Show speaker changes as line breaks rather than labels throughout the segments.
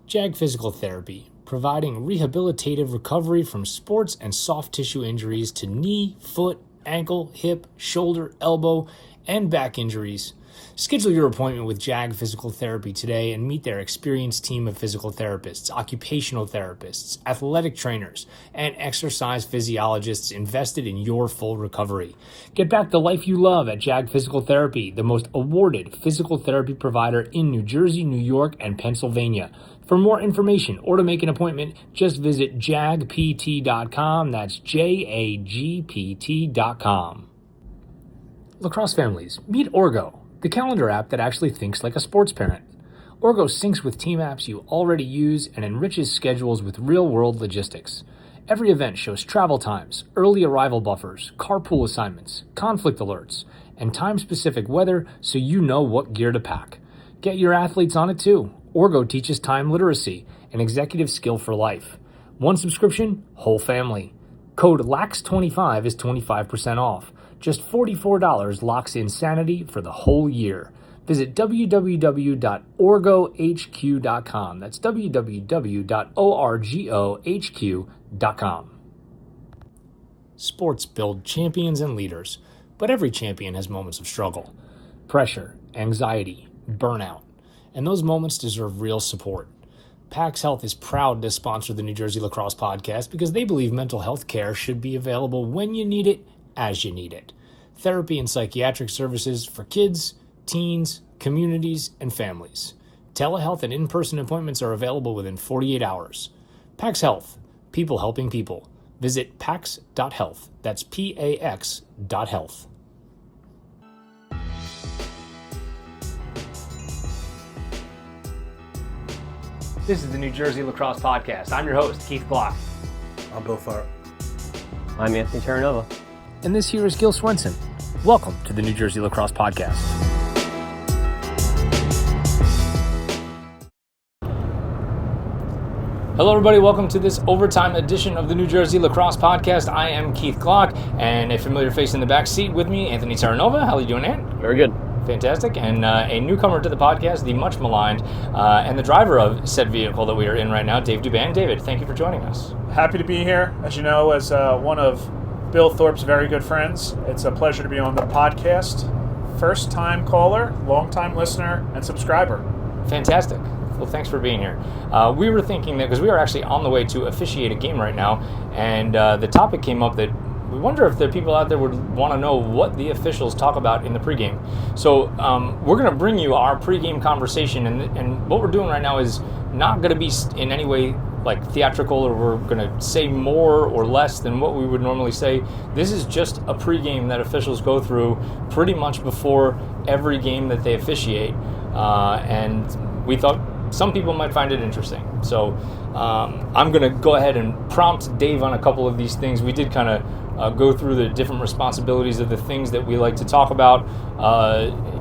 JAG Physical Therapy, providing rehabilitative recovery from sports and soft tissue injuries to knee, foot, ankle, hip, shoulder, elbow, and back injuries. Schedule your appointment with JAG Physical Therapy today and meet their experienced team of physical therapists, occupational therapists, athletic trainers, and exercise physiologists invested in your full recovery. Get back the life you love at JAG Physical Therapy, the most awarded physical therapy provider in New Jersey, New York, and Pennsylvania. For more information or to make an appointment, just visit jagpt.com. That's jagpt.com. Lacrosse families, meet Orgo, the calendar app that actually thinks like a sports parent. Orgo syncs with team apps you already use and enriches schedules with real-world logistics. Every event shows travel times, early arrival buffers, carpool assignments, conflict alerts, and time-specific weather so you know what gear to pack. Get your athletes on it too. Orgo teaches time literacy, an executive skill for life. One subscription, whole family. Code LAX25 is 25% off. Just $44 locks in sanity for the whole year. Visit www.orgohq.com. That's www.orgohq.com. Sports build champions and leaders, but every champion has moments of struggle, pressure, anxiety, burnout, and those moments deserve real support. PAX Health is proud to sponsor the New Jersey Lacrosse Podcast because they believe mental health care should be available when you need it, as you need it. Therapy and psychiatric services for kids, teens, communities, and families. Telehealth and in-person appointments are available within 48 hours. PAX Health, people helping people. Visit pax.health. That's PAX.health. This is the New Jersey Lacrosse Podcast. I'm your host, Keith Glock.
I'm Bill Farr.
I'm Anthony Terranova.
And this here is Gil Swenson. Welcome to the New Jersey Lacrosse Podcast. Hello, everybody. Welcome to this overtime edition of the New Jersey Lacrosse Podcast. I am Keith Glock, and a familiar face in the back seat with me, Anthony Terranova. How are you doing, Ant?
Very good.
Fantastic. And a newcomer to the podcast, the much maligned, and the driver of said vehicle that we are in right now, Dave Duban. David, thank you for joining us.
Happy to be here. As you know, as one of Bill Thorpe's very good friends, it's a pleasure to be on the podcast. First time caller, long time listener, and subscriber.
Fantastic. Well, thanks for being here. We were thinking that, because we are actually on the way to officiate a game right now, and the topic came up that we wonder if the people out there would want to know what the officials talk about in the pregame. So we're going to bring you our pregame conversation, and what we're doing right now is not going to be in any way like theatrical, or we're going to say more or less than what we would normally say. This is just a pregame that officials go through pretty much before every game that they officiate, and we thought some people might find it interesting. So I'm going to go ahead and prompt Dave on a couple of these things. We did kind of go through the different responsibilities of the things that we like to talk about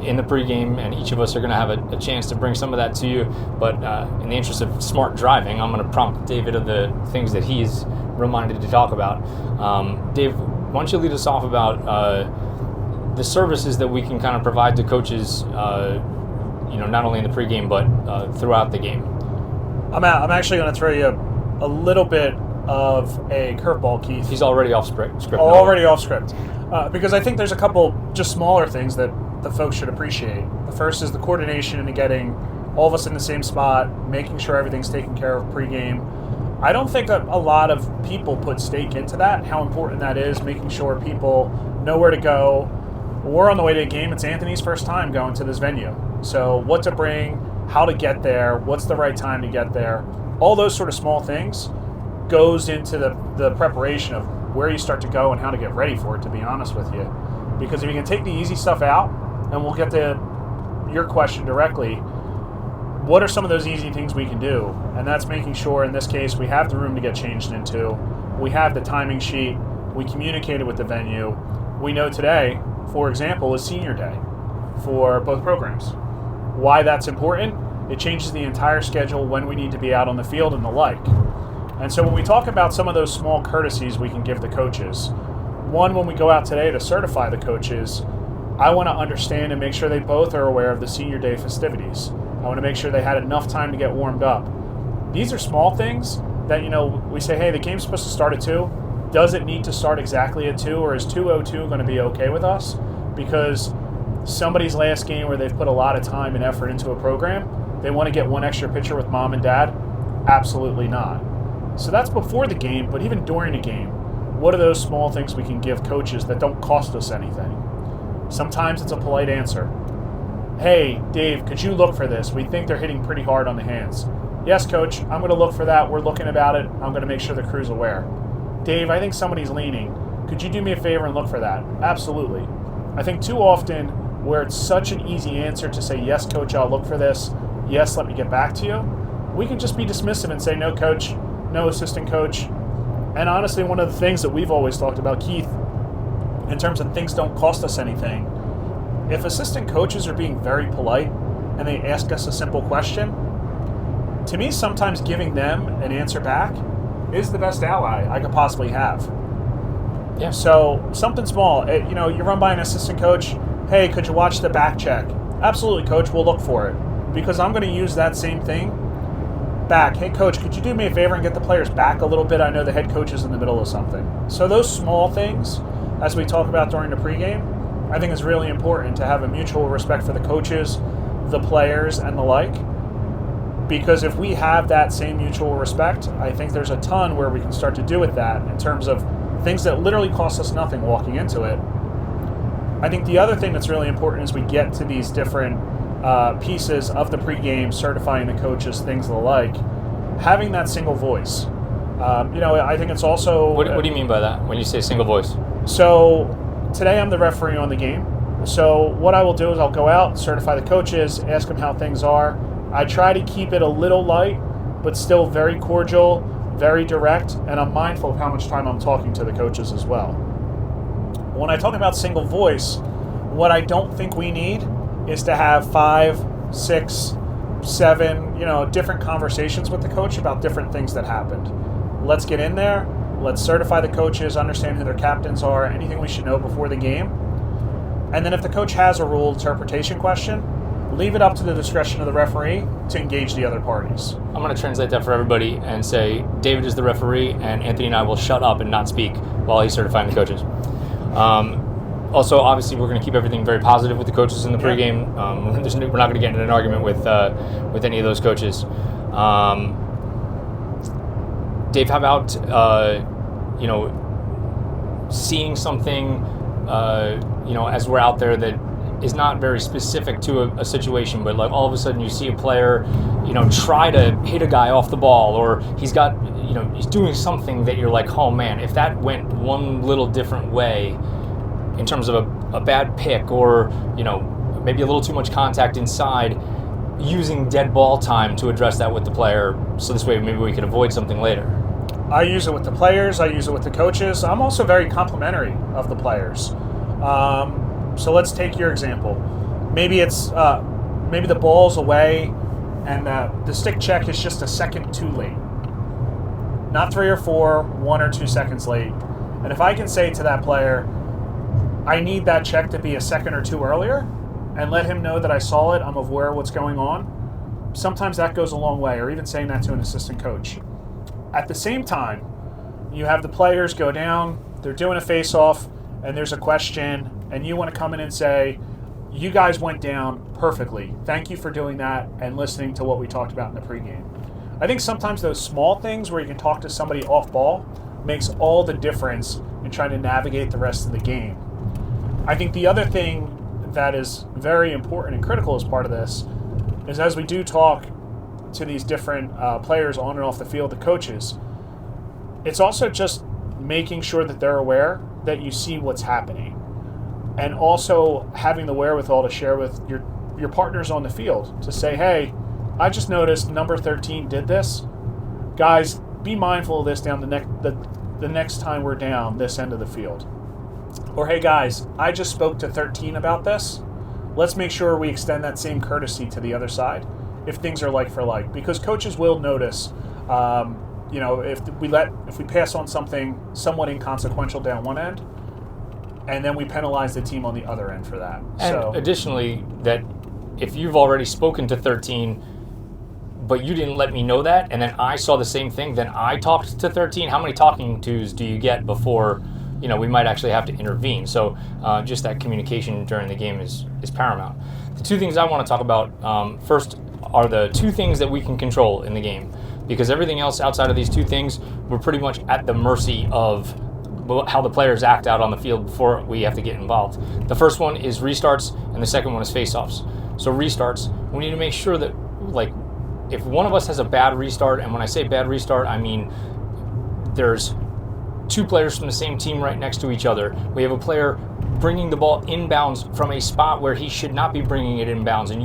in the pregame, and each of us are going to have a chance to bring some of that to you. But in the interest of smart driving, I'm going to prompt David of the things that he's reminded to talk about. Dave, why don't you lead us off about the services that we can kind of provide to coaches, not only in the pregame but throughout the game.
I'm actually going to throw you a little bit of a curveball, Keith.
He's already off script.
Already off script. Because I think there's a couple just smaller things that the folks should appreciate. The first is the coordination and getting all of us in the same spot, making sure everything's taken care of pregame. I don't think a lot of people put stake into that, how important that is, making sure people know where to go. We're on the way to a game. It's Anthony's first time going to this venue. So what to bring, how to get there, what's the right time to get there, all those sort of small things goes into the preparation of where you start to go and how to get ready for it, to be honest with you. Because if you can take the easy stuff out, and we'll get to your question directly, what are some of those easy things we can do? And that's making sure, in this case, we have the room to get changed into, we have the timing sheet, we communicated with the venue. We know today, for example, is senior day for both programs. Why that's important? It changes the entire schedule, when we need to be out on the field and the like. And so when we talk about some of those small courtesies we can give the coaches, one, when we go out today to certify the coaches, I want to understand and make sure they both are aware of the senior day festivities. I want to make sure they had enough time to get warmed up. These are small things that, we say, hey, the game's supposed to start at 2. Does it need to start exactly at 2, or is 2:02 going to be okay with us? Because somebody's last game where they've put a lot of time and effort into a program, they want to get one extra pitcher with mom and dad? Absolutely not. So that's before the game, but even during the game, what are those small things we can give coaches that don't cost us anything? Sometimes it's a polite answer. Hey, Dave, could you look for this? We think they're hitting pretty hard on the hands. Yes, coach, I'm going to look for that. We're looking about it. I'm going to make sure the crew's aware. Dave, I think somebody's leaning. Could you do me a favor and look for that? Absolutely. I think too often where it's such an easy answer to say, yes, coach, I'll look for this. Yes, let me get back to you. We can just be dismissive and say, no, coach, no, assistant coach. And honestly, one of the things that we've always talked about, Keith, in terms of things don't cost us anything, if assistant coaches are being very polite and they ask us a simple question, to me, sometimes giving them an answer back is the best ally I could possibly have.
Yeah.
So something small, you run by an assistant coach, hey, could you watch the back check? Absolutely, coach, we'll look for it. Because I'm going to use that same thing back. Hey, coach, could you do me a favor and get the players back a little bit? I know the head coach is in the middle of something. So those small things, as we talk about during the pregame, I think is really important to have a mutual respect for the coaches, the players, and the like. Because if we have that same mutual respect, I think there's a ton where we can start to do with that in terms of things that literally cost us nothing walking into it. I think the other thing that's really important is we get to these different pieces of the pregame, certifying the coaches, things of the like, having that single voice. I think it's also...
What do you mean by that when you say single voice?
So today I'm the referee on the game. So what I will do is I'll go out, certify the coaches, ask them how things are. I try to keep it a little light, but still very cordial, very direct, and I'm mindful of how much time I'm talking to the coaches as well. When I talk about single voice, what I don't think we need is to have 5, 6, 7, different conversations with the coach about different things that happened. Let's get in there. Let's certify the coaches, understand who their captains are, anything we should know before the game. And then if the coach has a rule interpretation question, leave it up to the discretion of the referee to engage the other parties.
I'm going to translate that for everybody and say David is the referee and Anthony and I will shut up and not speak while he's certifying the coaches. Also, obviously, we're going to keep everything very positive with the coaches in the pregame. We're not going to get into an argument with any of those coaches. Dave, how about seeing something as we're out there that is not very specific to a situation, but like all of a sudden you see a player, try to hit a guy off the ball, or he's doing something that you're like, oh man, if that went one little different way in terms of a bad pick, or maybe a little too much contact inside, using dead ball time to address that with the player, so this way maybe we could avoid something later.
I use it with the players, I use it with the coaches. I'm also very complimentary of the players. So let's take your example. Maybe it's maybe the ball's away and the stick check is just a second too late. Not 3 or 4, 1 or 2 seconds late. And if I can say to that player, I need that check to be a second or 2 earlier, and let him know that I saw it, I'm aware of what's going on, sometimes that goes a long way, or even saying that to an assistant coach. At the same time, you have the players go down, they're doing a face-off, and there's a question, and you want to come in and say, you guys went down perfectly. Thank you for doing that and listening to what we talked about in the pregame. I think sometimes those small things where you can talk to somebody off ball makes all the difference in trying to navigate the rest of the game. I think the other thing that is very important and critical as part of this is as we do talk to these different players on and off the field, the coaches, it's also just making sure that they're aware that you see what's happening, and also having the wherewithal to share with your partners on the field to say, hey, I just noticed number 13 did this. Guys, be mindful of this down the next time we're down this end of the field. Or, hey guys, I just spoke to 13 about this. Let's make sure we extend that same courtesy to the other side if things are like for like, because coaches will notice if we pass on something somewhat inconsequential down one end, and then we penalize the team on the other end for that.
And additionally, that if you've already spoken to 13, but you didn't let me know that, and then I saw the same thing, then I talked to 13. How many talking tos do you get before, we might actually have to intervene? So just that communication during the game is paramount. The two things I want to talk about first are the two things that we can control in the game, because everything else outside of these two things, we're pretty much at the mercy of how the players act out on the field before we have to get involved. The first one is restarts, and the second one is face-offs. So restarts, we need to make sure that, if one of us has a bad restart, and when I say bad restart, I mean there's two players from the same team right next to each other. We have a player bringing the ball inbounds from a spot where he should not be bringing it inbounds, and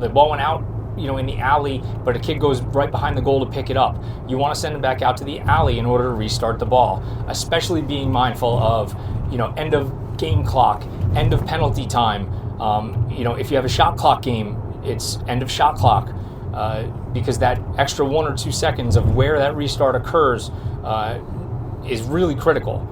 the ball went out, in the alley, but a kid goes right behind the goal to pick it up. You want to send him back out to the alley in order to restart the ball, especially being mindful of, end of game clock, end of penalty time. If you have a shot clock game, it's end of shot clock, because that extra 1 or 2 seconds of where that restart occurs is really critical.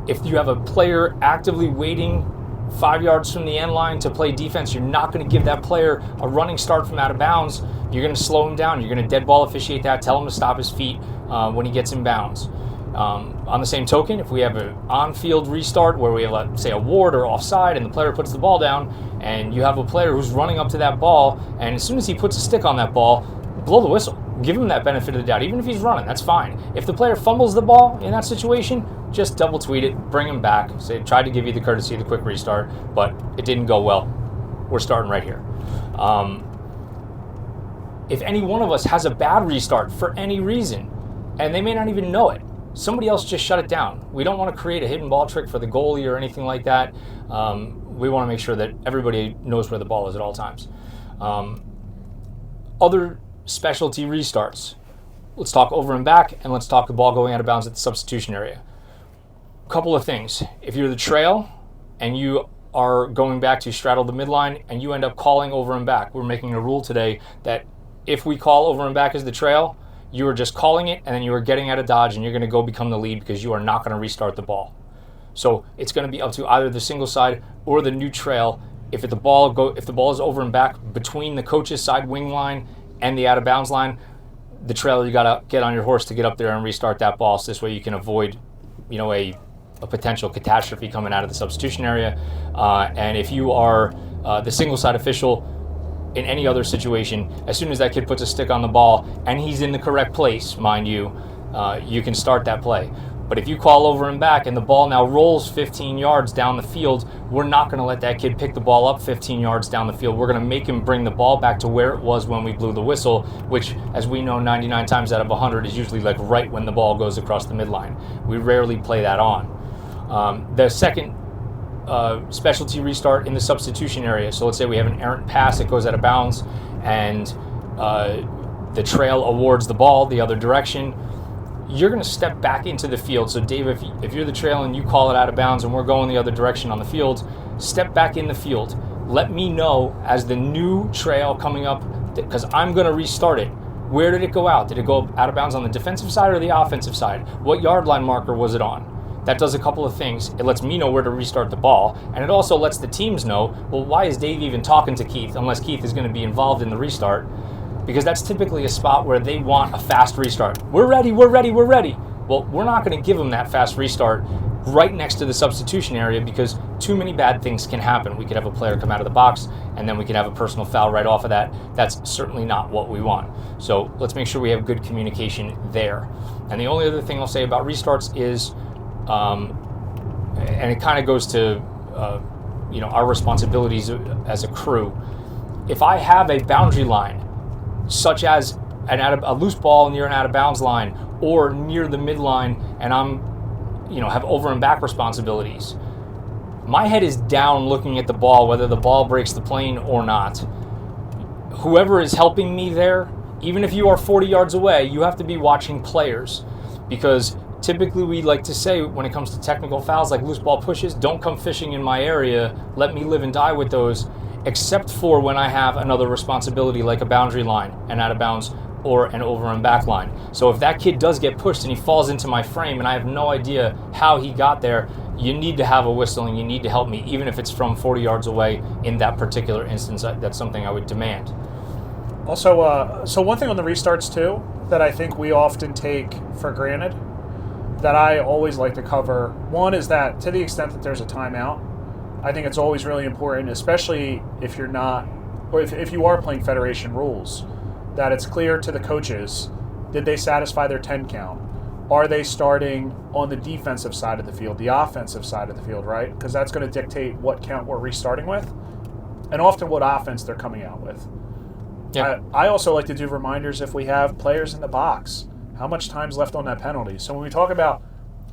If you have a player actively waiting 5 yards from the end line to play defense, you're not going to give that player a running start from out of bounds. You're going to slow him down. You're going to dead ball officiate that, tell him to stop his feet when he gets in bounds. On the same token, if we have an on-field restart where we have, say, a ward or offside and the player puts the ball down, and you have a player who's running up to that ball, and as soon as he puts a stick on that ball, blow the whistle. Give him that benefit of the doubt. Even if he's running, that's fine. If the player fumbles the ball in that situation, just double tweet it, bring him back. Say, tried to give you the courtesy of the quick restart, but it didn't go well. We're starting right here. If any one of us has a bad restart for any reason, and they may not even know it, somebody else just shut it down. We don't want to create a hidden ball trick for the goalie or anything like that. We want to make sure that everybody knows where the ball is at all times. Other specialty restarts. Let's talk over and back, and let's talk the ball going out of bounds at the substitution area. Couple of things. If you're the trail and you are going back to straddle the midline and you end up calling over and back, we're making a rule today that if we call over and back as the trail, you are just calling it and then you are getting out of dodge and you're going to go become the lead because you are not going to restart the ball. So it's going to be up to either the single side or the new trail. If the ball is over and back between the coach's side wing line and the out of bounds line, the trail, you got to get on your horse to get up there and restart that ball. So this way you can avoid, a potential catastrophe coming out of the substitution area. And if you are the single side official in any other situation, as soon as that kid puts a stick on the ball and he's in the correct place, mind you, you can start that play. But if you call over and back and the ball now rolls 15 yards down the field, we're not going to let that kid pick the ball up 15 yards down the field. We're going to make him bring the ball back to where it was when we blew the whistle, which, as we know, 99 times out of 100 is usually right when the ball goes across the midline. We rarely play that on. The second specialty restart in the substitution area. So let's say we have an errant pass that goes out of bounds and the trail awards the ball the other direction. You're going to step back into the field. So Dave, if you're the trail and you call it out of bounds and we're going the other direction on the field, step back in the field. Let me know as the new trail coming up, because I'm going to restart it. Where did it go out? Did it go out of bounds on the defensive side or the offensive side? What yard line marker was it on? That does a couple of things. It lets me know where to restart the ball, and it also lets the teams know, well, why is Dave even talking to Keith unless Keith is going to be involved in the restart? Because that's typically a spot where they want a fast restart. We're ready, we're ready, we're ready. Well, we're not going to give them that fast restart right next to the substitution area because too many bad things can happen. We could have a player come out of the box and then we could have a personal foul right off of that. That's certainly not what we want. So let's make sure we have good communication there. And the only other thing I'll say about restarts is, and it kind of goes to our responsibilities as a crew. If I have a boundary line, such as a loose ball near an out of bounds line or near the midline, and I'm have over and back responsibilities, my head is down looking at the ball, whether the ball breaks the plane or not. Whoever is helping me there, even if you are 40 yards away, you have to be watching players, because typically we like to say when it comes to technical fouls like loose ball pushes, don't come fishing in my area, let me live and die with those, except for when I have another responsibility like a boundary line, an out of bounds, or an over and back line. So if that kid does get pushed and he falls into my frame and I have no idea how he got there, you need to have a whistle and you need to help me, even if it's from 40 yards away in that particular instance. That's something I would demand.
Also, so one thing on the restarts too that I think we often take for granted that I always like to cover. One is that to the extent that there's a timeout, I think it's always really important, especially if you're not, or if you are playing Federation rules, that it's clear to the coaches, did they satisfy their 10 count? Are they starting on the defensive side of the field, the offensive side of the field, right? Because that's going to dictate what count we're restarting with, and often what offense they're coming out with.
Yeah.
I also like to do reminders if we have players in the box. How much time's left on that penalty? So when we talk about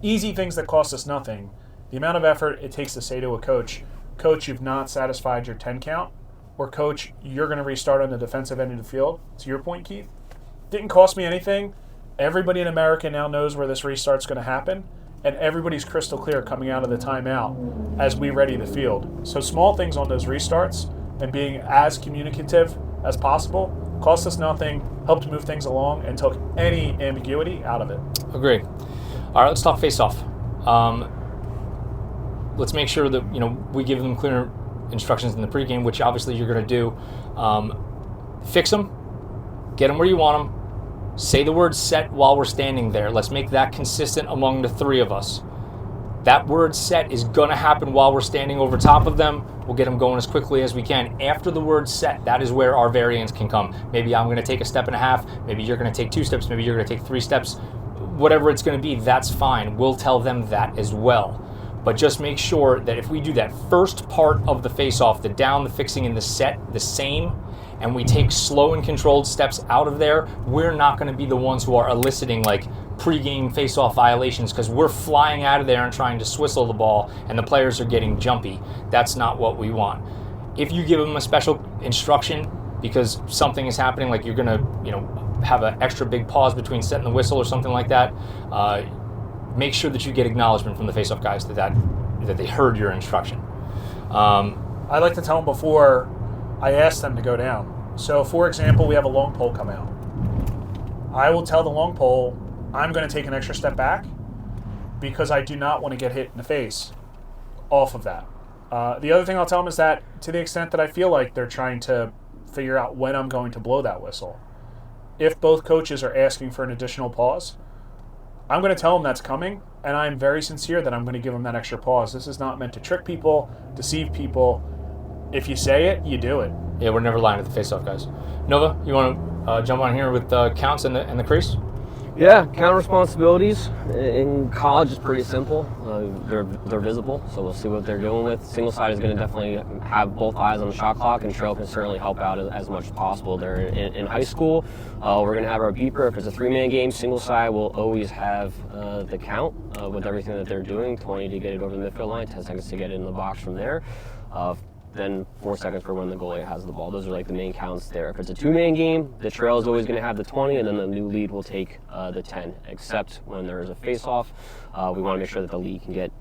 easy things that cost us nothing, the amount of effort it takes to say to a coach, Coach, you've not satisfied your 10 count, or Coach, you're going to restart on the defensive end of the field. To your point, Keith, didn't cost me anything. Everybody in America now knows where this restart's going to happen, and everybody's crystal clear coming out of the timeout as we ready the field. So small things on those restarts and being as communicative as possible cost us nothing, helped move things along, and took any ambiguity out of it.
Agree. All right, let's talk face-off. Let's make sure that we give them clear instructions in the pregame, which obviously you're going to do. Fix them, get them where you want them. Say the word set while we're standing there. Let's make that consistent among the three of us. That word set is going to happen while we're standing over top of them. We'll get them going as quickly as we can. After the word set, that is where our variance can come. Maybe I'm going to take a step and a half. Maybe you're going to take 2 steps. Maybe you're going to take 3 steps. Whatever it's going to be, that's fine. We'll tell them that as well. But just make sure that if we do that first part of the face-off, the down, the fixing, and the set, the same, and we take slow and controlled steps out of there, we're not going to be the ones who are eliciting pre-game face-off violations because we're flying out of there and trying to swizzle the ball and the players are getting jumpy. That's not what we want. If you give them a special instruction because something is happening, like you're going to have an extra big pause between set and the whistle or something like that, make sure that you get acknowledgement from the face-off guys that they heard your instruction.
I like to tell them before I ask them to go down. So, for example, we have a long pole come out. I will tell the long pole, I'm going to take an extra step back because I do not want to get hit in the face off of that. The other thing I'll tell them is that to the extent that I feel like they're trying to figure out when I'm going to blow that whistle, if both coaches are asking for an additional pause, I'm going to tell them that's coming, and I'm very sincere that I'm going to give them that extra pause. This is not meant to trick people, deceive people. If you say it, you do it.
Yeah, we're never lying at the face-off, guys. Nova, you want to jump on here with counts and the crease?
Yeah, count responsibilities in college is pretty simple. They're visible, so we'll see what they're doing with. Single side is going to definitely have both eyes on the shot clock, and trail can certainly help out as much as possible. They're in high school. We're going to have our beeper. If it's a 3-man game, single side will always have the count with everything that they're doing. 20 to get it over the midfield line, 10 seconds to get it in the box from there. Then 4 seconds for when the goalie has the ball. Those are the main counts there. If it's a 2-man game, the trail is always going to have the 20, and then the new lead will take the 10. Except when there is a face-off, we want to make sure that the lead can get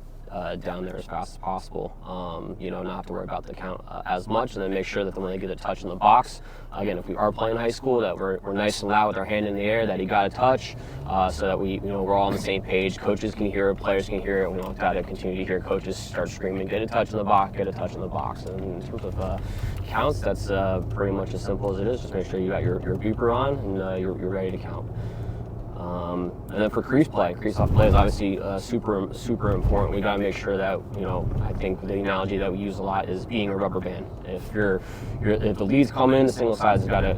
down there as fast as possible. Not have to worry about the count as much, and then make sure that when they get a touch in the box, again, if we are playing high school, that we're nice and loud with our hand in the air, that he got a touch, so that we're all on the same page. Coaches can hear it, players can hear it. We don't got to continue to hear coaches start screaming, get a touch in the box, get a touch in the box. And in terms of counts, that's pretty much as simple as it is. Just make sure you got your beeper on and you're ready to count. And then for crease off play is obviously super important. We got to make sure that I think the analogy that we use a lot is being a rubber band. If if the leads come in, the single side's got to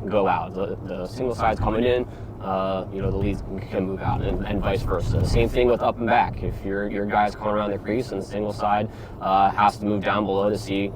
go out. The single side's coming in, the leads can move out, and vice versa. Same thing with up and back. If your guy's coming around the crease and the single side has to move down below to see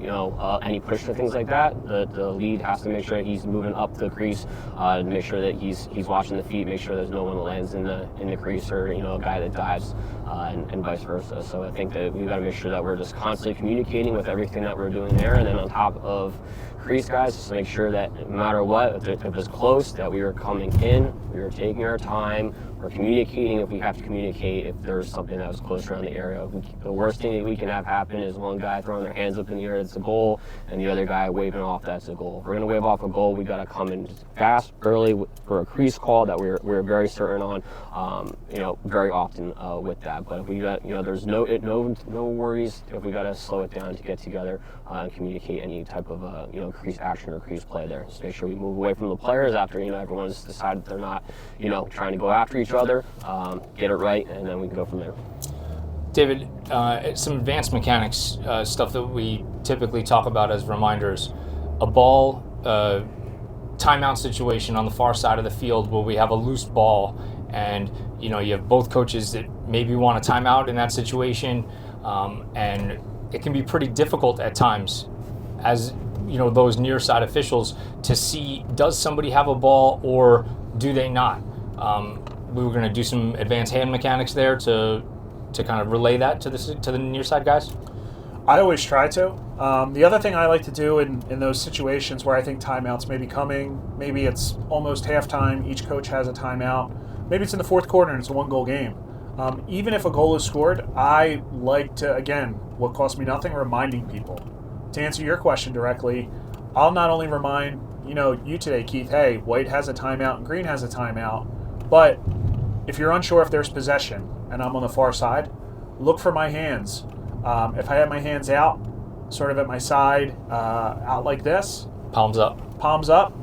any push or things like that, the lead has to make sure he's moving up the crease to make sure that he's watching the feet, make sure there's no one that lands in the crease or a guy that dives, and vice versa. So I think that we've got to make sure that we're just constantly communicating with everything that we're doing there, and then on top of crease guys, just make sure that no matter what, if it's close, that we are coming in We were taking our time. We're communicating if we have to communicate, if there's something that was close around the area. The worst thing that we can have happen is one guy throwing their hands up in the air, that's a goal, and the other guy waving off, that's a goal. If we're going to wave off a goal, we got to come in fast, early, for a crease call that we're very certain on, very often with that. But if we got, there's no worries if we got to slow it down to get together and communicate any type of, crease action or crease play there. Just make sure we move away from the players after, everyone's decided they're not, trying to go after each other, get it right, and then we can go from there.
David, some advanced mechanics stuff that we typically talk about as reminders. A ball timeout situation on the far side of the field where we have a loose ball, and you have both coaches that maybe want a timeout in that situation, and it can be pretty difficult at times as those near side officials to see, does somebody have a ball or do they not? We were going to do some advanced hand mechanics there to kind of relay that to the near side guys.
I always try to. The other thing I like to do in those situations where I think timeouts may be coming, maybe it's almost halftime, each coach has a timeout, maybe it's in the fourth quarter and it's a 1-goal game. Even if a goal is scored, I like to, again, what costs me nothing, reminding people. To answer your question directly, I'll not only remind you today, Keith, hey, White has a timeout and Green has a timeout, but if you're unsure if there's possession and I'm on the far side, look for my hands. If I have my hands out, sort of at my side, out like this.
Palms up.
Palms up.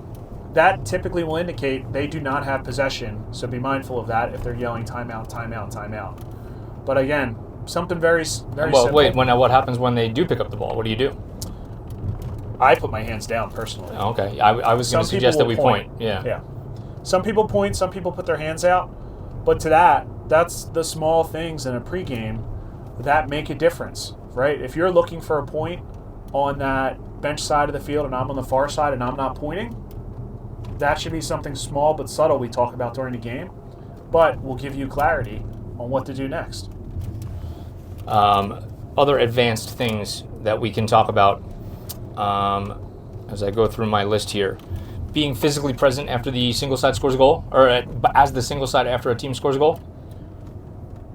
That typically will indicate they do not have possession, so be mindful of that if they're yelling timeout, timeout, timeout. But again, something very simple.
Well, wait, what happens when they do pick up the ball? What do you do?
I put my hands down personally.
Oh, okay. I was going to suggest that we point.
Yeah. Some people point, some people put their hands out. But that's the small things in a pregame that make a difference, right? If you're looking for a point on that bench side of the field and I'm on the far side and I'm not pointing, that should be something small but subtle we talk about during the game, but will give you clarity on what to do next.
Other advanced things that we can talk about as I go through my list here. Being physically present after the single side scores a goal, or as the single side after a team scores a goal.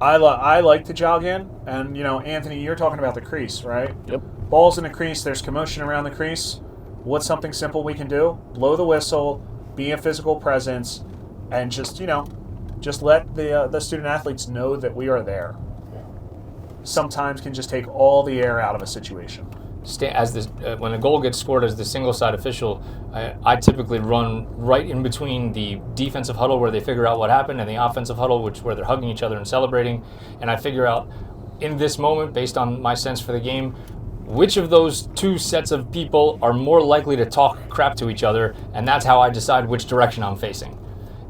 I like to jog in, and Anthony, you're talking about the crease, right?
Yep.
Ball's in the crease. There's commotion around the crease. What's something simple we can do? Blow the whistle, be a physical presence, and just let the student athletes know that we are there. Sometimes can just take all the air out of a situation.
When a goal gets scored as the single side official, I typically run right in between the defensive huddle where they figure out what happened and the offensive huddle, where they're hugging each other and celebrating, and I figure out in this moment, based on my sense for the game, which of those two sets of people are more likely to talk crap to each other, and that's how I decide which direction I'm facing.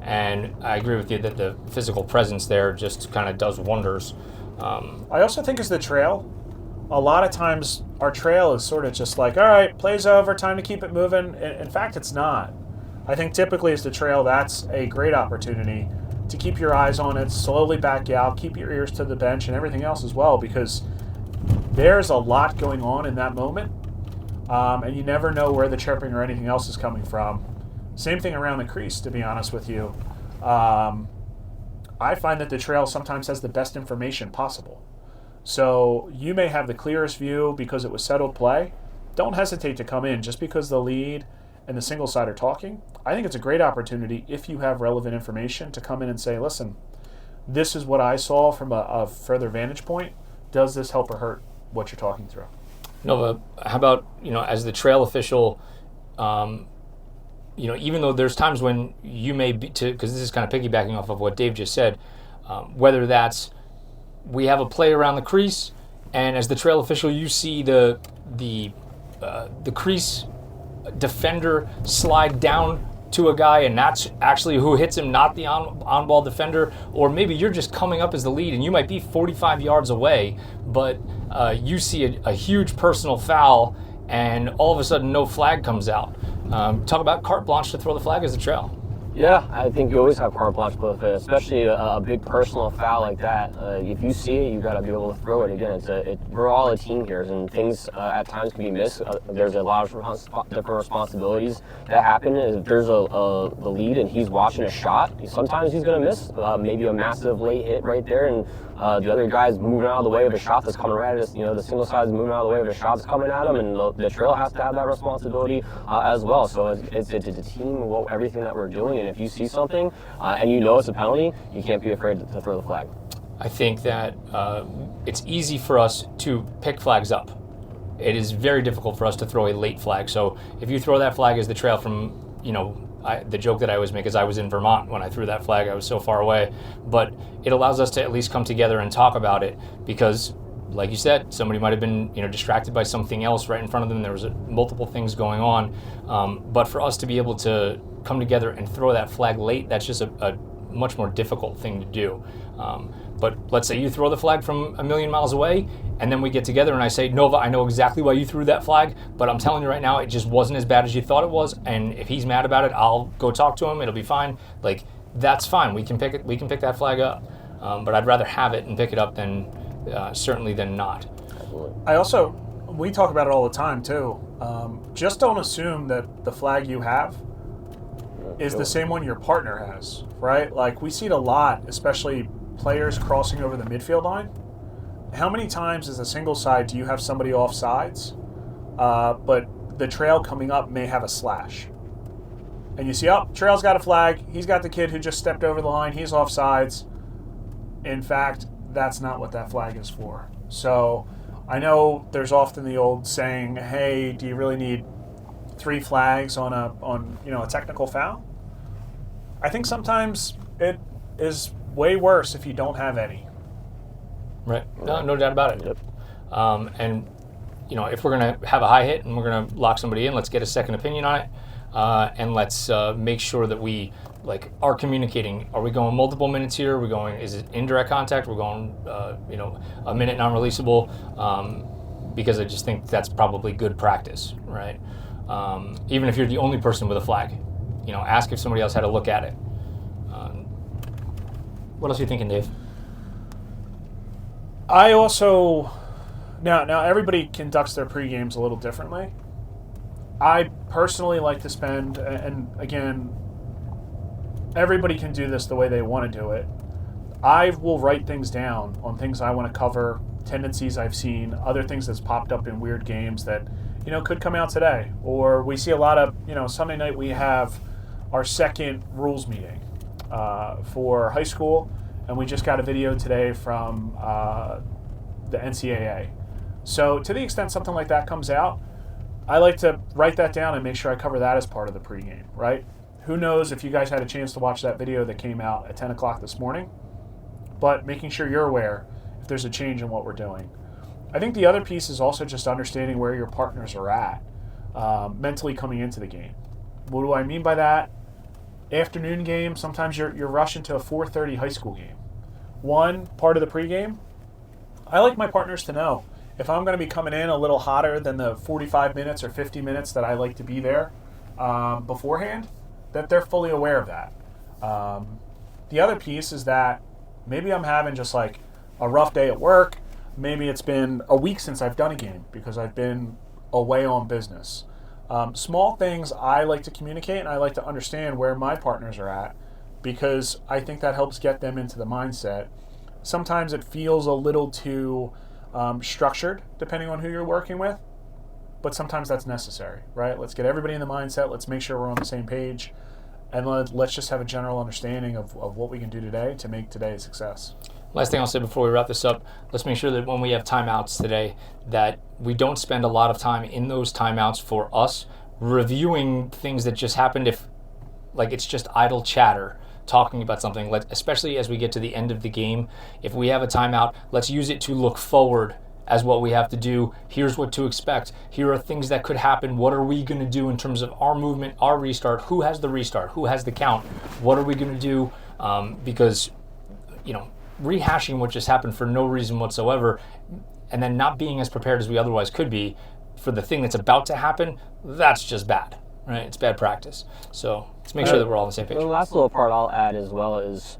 And I agree with you that the physical presence there just kind of does wonders.
I also think as the trail, a lot of times our trail is sort of just like, all right, play's over, time to keep it moving. In fact, it's not. I think typically as the trail, that's a great opportunity to keep your eyes on it, slowly back out, keep your ears to the bench and everything else as well, because there's a lot going on in that moment, and you never know where the chirping or anything else is coming from. Same thing around the crease, to be honest with you. I find that the trail sometimes has the best information possible. So you may have the clearest view because it was settled play. Don't hesitate to come in just because the lead and the single side are talking. I think it's a great opportunity, if you have relevant information, to come in and say, listen, this is what I saw from a further vantage point. Does this help or hurt what you're talking through?
Nova, how about, as the trail official, even though there's times when you may be, because this is kind of piggybacking off of what Dave just said, whether that's we have a play around the crease, and as the trail official, you see the crease defender slide down to a guy, and that's actually who hits him, not the on-ball defender. Or maybe you're just coming up as the lead, and you might be 45 yards away, but you see a huge personal foul, and all of a sudden no flag comes out. Talk about carte blanche to throw the flag as a trail.
Yeah, I think you always have carte blanche with it, especially a big personal foul like that. If you see it, you got to be able to throw it. Again, we're all a team here, and things at times can be missed. There's a lot of different responsibilities that happen. If there's the lead and he's watching a shot, sometimes he's going to miss maybe a massive late hit right there, and the other guy's moving out of the way of a shot that's coming right at us. The single side is moving out of the way of a shot that's coming at him, and the trail has to have that responsibility as well. So it's a team, everything that we're doing. And if you see something and you know it's a penalty, you can't be afraid to throw the flag.
I think that it's easy for us to pick flags up. It is very difficult for us to throw a late flag. So if you throw that flag as the trail from, the joke that I always make is I was in Vermont when I threw that flag. I was so far away. But it allows us to at least come together and talk about it because, like you said, somebody might have been distracted by something else right in front of them. There was multiple things going on. But for us to be able to come together and throw that flag late, that's just a much more difficult thing to do. But let's say you throw the flag from a million miles away, and then we get together and I say, Nova, I know exactly why you threw that flag, but I'm telling you right now, it just wasn't as bad as you thought it was. And if he's mad about it, I'll go talk to him. It'll be fine. Like, that's fine. We can pick it. We can pick that flag up. But I'd rather have it and pick it up than certainly than not.
We talk about it all the time too. Just don't assume that the flag you have is the same one your partner has, right? Like, we see it a lot, especially players crossing over the midfield line. How many times as a single side do you have somebody off sides, but the trail coming up may have a slash? And you see, trail's got a flag. He's got the kid who just stepped over the line. He's off sides. In fact, that's not what that flag is for. So I know there's often the old saying, hey, do you really need 3 flags on a technical foul? I think sometimes it is way worse if you don't have any.
Right. No doubt about it. Yep. And if we're going to have a high hit and we're going to lock somebody in, let's get a second opinion on it. And let's make sure that we are communicating. Are we going multiple minutes here? Are we going, is it indirect contact? We're going, a minute non-releasable, because I just think that's probably good practice, right? Even if you're the only person with a flag, ask if somebody else had a look at it. What else are you thinking, Dave?
I also, now everybody conducts their pre-games a little differently. I personally like to spend, and again, everybody can do this the way they want to do it. I will write things down on things I want to cover, tendencies I've seen, other things that's popped up in weird games that, could come out today. Or we see a lot of, Sunday night we have our second rules meeting for high school, and we just got a video today from the NCAA. So to the extent something like that comes out, I like to write that down and make sure I cover that as part of the pregame, right? Who knows if you guys had a chance to watch that video that came out at 10 o'clock this morning, but making sure you're aware if there's a change in what we're doing. I think the other piece is also just understanding where your partners are at mentally coming into the game. What do I mean by that? Afternoon game, sometimes you're rushing to a 4:30 high school game. One part of the pregame, I like my partners to know if I'm going to be coming in a little hotter than the 45 minutes or 50 minutes that I like to be there beforehand, that they're fully aware of that. The other piece is that maybe I'm having just like a rough day at work. Maybe it's been a week since I've done a game because I've been away on business. Small things I like to communicate, and I like to understand where my partners are at because I think that helps get them into the mindset. Sometimes it feels a little too structured depending on who you're working with, but sometimes that's necessary, right? Let's get everybody in the mindset. Let's make sure we're on the same page, and let's just have a general understanding of what we can do today to make today a success.
Last thing I'll say before we wrap this up, let's make sure that when we have timeouts today, that we don't spend a lot of time in those timeouts for us reviewing things that just happened, if it's just idle chatter talking about something, especially as we get to the end of the game. If we have a timeout, let's use it to look forward as what we have to do. Here's what to expect. Here are things that could happen. What are we going to do in terms of our movement, our restart? Who has the restart? Who has the count? What are we going to do? Because, rehashing what just happened for no reason whatsoever and then not being as prepared as we otherwise could be for the thing that's about to happen, that's just bad, right? It's bad practice. So Let's make sure that we're all on the same page.
The last little part I'll add as well is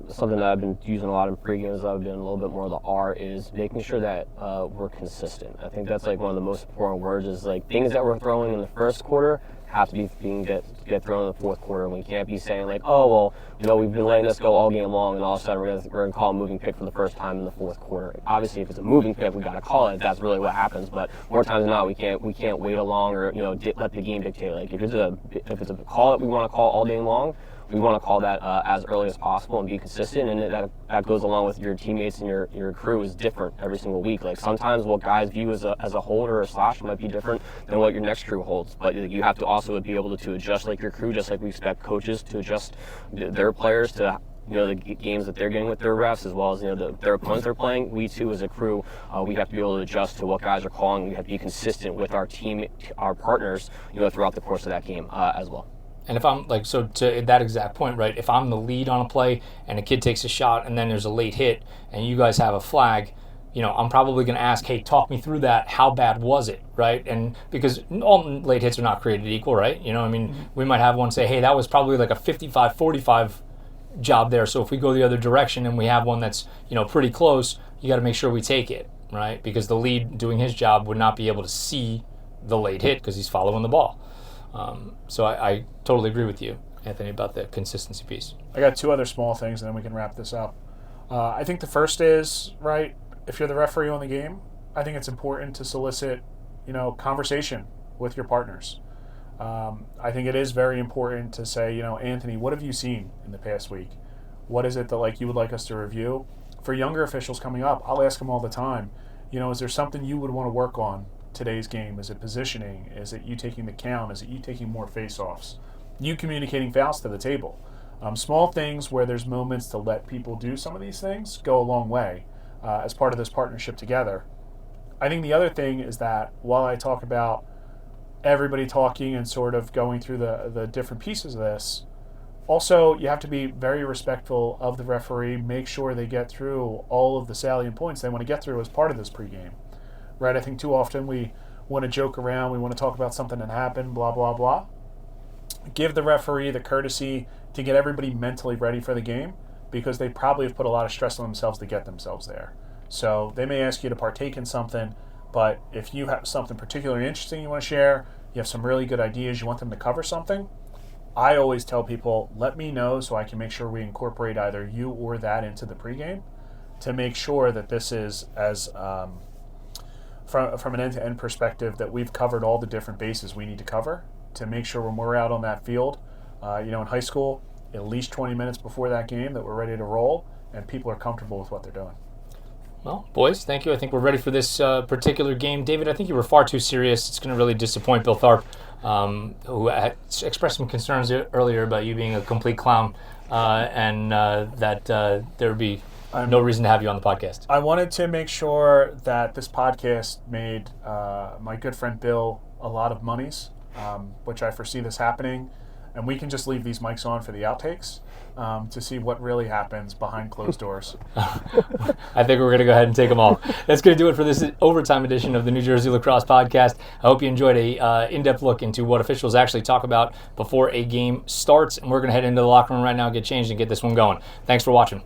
something that I've been using a lot in pre-games. I've been a little bit more of the R is making sure that we're consistent. I think that's like one of the most important words is like things that we're throwing in the first quarter have to be get thrown in the fourth quarter. We can't be saying like, oh well, we've been letting this go all game long, and all of a sudden we're gonna call a moving pick for the first time in the fourth quarter. Obviously, if it's a moving pick, we got to call it. That's really what happens. But more times than not, we can't wait along or let the game dictate. Like if it's a call that we want to call all day long, we want to call that as early as possible and be consistent, and that goes along with your teammates and your crew is different every single week. Like sometimes what guys view as a hold or a slash might be different than what your next crew holds, but you have to also be able to adjust like your crew, just like we expect coaches to adjust their players to the games that they're getting with their refs as well as their opponents they're playing. We too as a crew, we have to be able to adjust to what guys are calling. We have to be consistent with our team, our partners, throughout the course of that game as well.
And if I'm to that exact point, right, if I'm the lead on a play and a kid takes a shot and then there's a late hit and you guys have a flag, I'm probably going to ask, hey, talk me through that. How bad was it, right? And because all late hits are not created equal, right? We might have one say, hey, that was probably like a 55-45 job there. So if we go the other direction and we have one that's, pretty close, you got to make sure we take it, right? Because the lead doing his job would not be able to see the late hit because he's following the ball. So I totally agree with you, Anthony, about the consistency piece.
I got two other small things, and then we can wrap this up. I think the first is, right, if you're the referee on the game, I think it's important to solicit, conversation with your partners. I think it is very important to say, Anthony, what have you seen in the past week? What is it that you would like us to review? For younger officials coming up, I'll ask them all the time, is there something you would want to work on today's game? Is it positioning? Is it you taking the count? Is it you taking more face-offs? You communicating fouls to the table. Small things where there's moments to let people do some of these things go a long way as part of this partnership together. I think the other thing is that while I talk about everybody talking and sort of going through the different pieces of this, also you have to be very respectful of the referee, make sure they get through all of the salient points they want to get through as part of this pregame. Right, I think too often we want to joke around, we want to talk about something that happened, blah, blah, blah. Give the referee the courtesy to get everybody mentally ready for the game because they probably have put a lot of stress on themselves to get themselves there. So they may ask you to partake in something, but if you have something particularly interesting you want to share, you have some really good ideas, you want them to cover something, I always tell people, let me know so I can make sure we incorporate either you or that into the pregame to make sure that this is as... From an end-to-end perspective, that we've covered all the different bases we need to cover to make sure when we're out on that field, in high school, at least 20 minutes before that game, that we're ready to roll and people are comfortable with what they're doing.
Well, boys, thank you. I think we're ready for this particular game. David, I think you were far too serious. It's going to really disappoint Bill Tharp, who had expressed some concerns earlier about you being a complete clown and that there would be no reason to have you on the podcast.
I wanted to make sure that this podcast made my good friend Bill a lot of monies, which I foresee this happening. And we can just leave these mics on for the outtakes to see what really happens behind closed doors.
I think we're going to go ahead and take them all. That's going to do it for this overtime edition of the New Jersey Lacrosse Podcast. I hope you enjoyed a in-depth look into what officials actually talk about before a game starts. And we're going to head into the locker room right now, get changed, and get this one going. Thanks for watching.